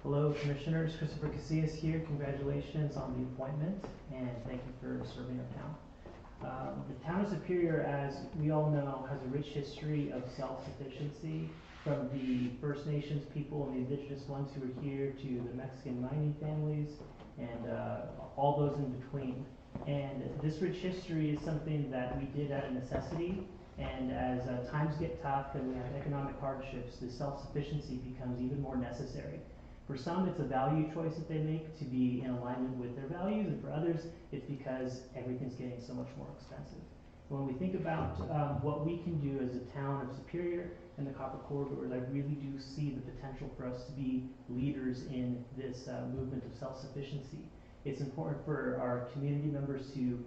Hello, Commissioners. Christopher Casillas here. Congratulations on the appointment, and thank you for serving our town. The town of Superior, as we all know, has a rich history of self-sufficiency, from the First Nations people and the indigenous ones who were here to the Mexican mining families and all those in between. And this rich history is something that we did out of necessity, and as times get tough and we have economic hardships, the self-sufficiency becomes even more necessary. For some, it's a value choice that they make to be in alignment with their values, and for others, it's because everything's getting so much more expensive. When we think about what we can do as a town of Superior and the Copper Corridors, I really do see the potential for us to be leaders in this movement of self-sufficiency. It's important for our community members to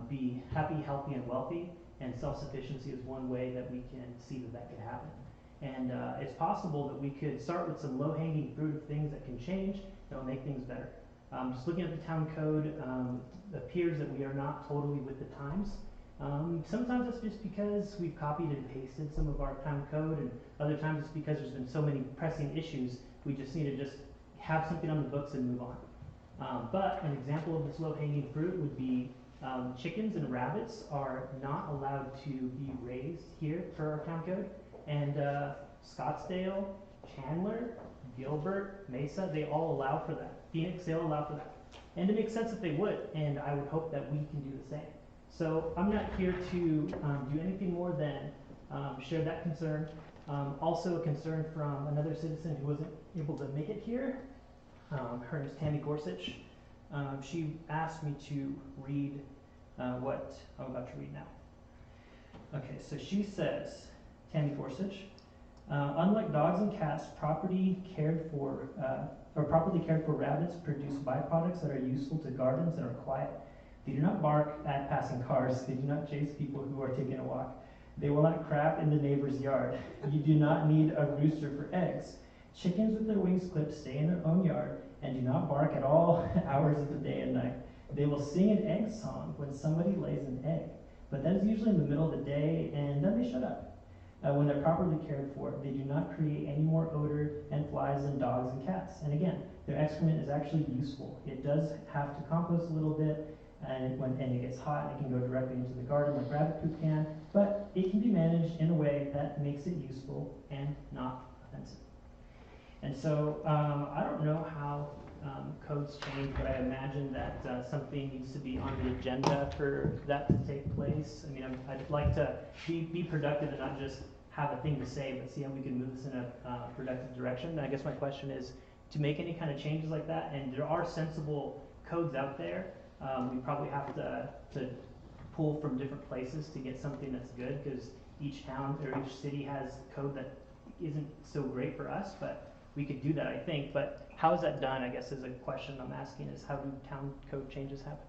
be happy, healthy, and wealthy, and self-sufficiency is one way that we can see that that could happen. And it's possible that we could start with some low-hanging fruit of things that can change that will make things better. Just looking at the town code, it appears that we are not totally with the times. Sometimes it's just because we've copied and pasted some of our town code, and other times it's because there's been so many pressing issues, we just need to just have something on the books and move on. But an example of this low-hanging fruit would be chickens and rabbits are not allowed to be raised here per our town code. And Scottsdale, Chandler, Gilbert, Mesa, they all allow for that. Phoenix, they all allow for that. And it makes sense that they would, and I would hope that we can do the same. So I'm not here to do anything more than share that concern. Also a concern from another citizen who wasn't able to make it here. Her name is Tammy Gorsuch. She asked me to read what I'm about to read now. Okay, so she says, Tammy Gorsuch, unlike dogs and cats, properly cared for rabbits produce byproducts that are useful to gardens and are quiet. They do not bark at passing cars. They do not chase people who are taking a walk. They will not crap in the neighbor's yard. You do not need a rooster for eggs. Chickens with their wings clipped stay in their own yard and do not bark at all hours of the day and night. They will sing an egg song when somebody lays an egg, but that is usually in the middle of the day, and then they shut up. When they're properly cared for, they do not create any more odor and flies than dogs and cats. And again, their excrement is actually useful. It does have to compost a little bit, and when it gets hot, it can go directly into the garden like rabbit poop can, but it can be managed in a way that makes it useful and not offensive. And so I don't know how codes change, but I imagine that something needs to be on the agenda for that to take place. I mean, I'd like to be productive and not just have a thing to say, but see how we can move this in a productive direction. And I guess my question is to make any kind of changes like that, and there are sensible codes out there. We probably have to pull from different places to get something that's good, because each town or each city has code that isn't so great for us, but we could do that, I think. But how is that done, I guess, is a question I'm asking, is how do town code changes happen?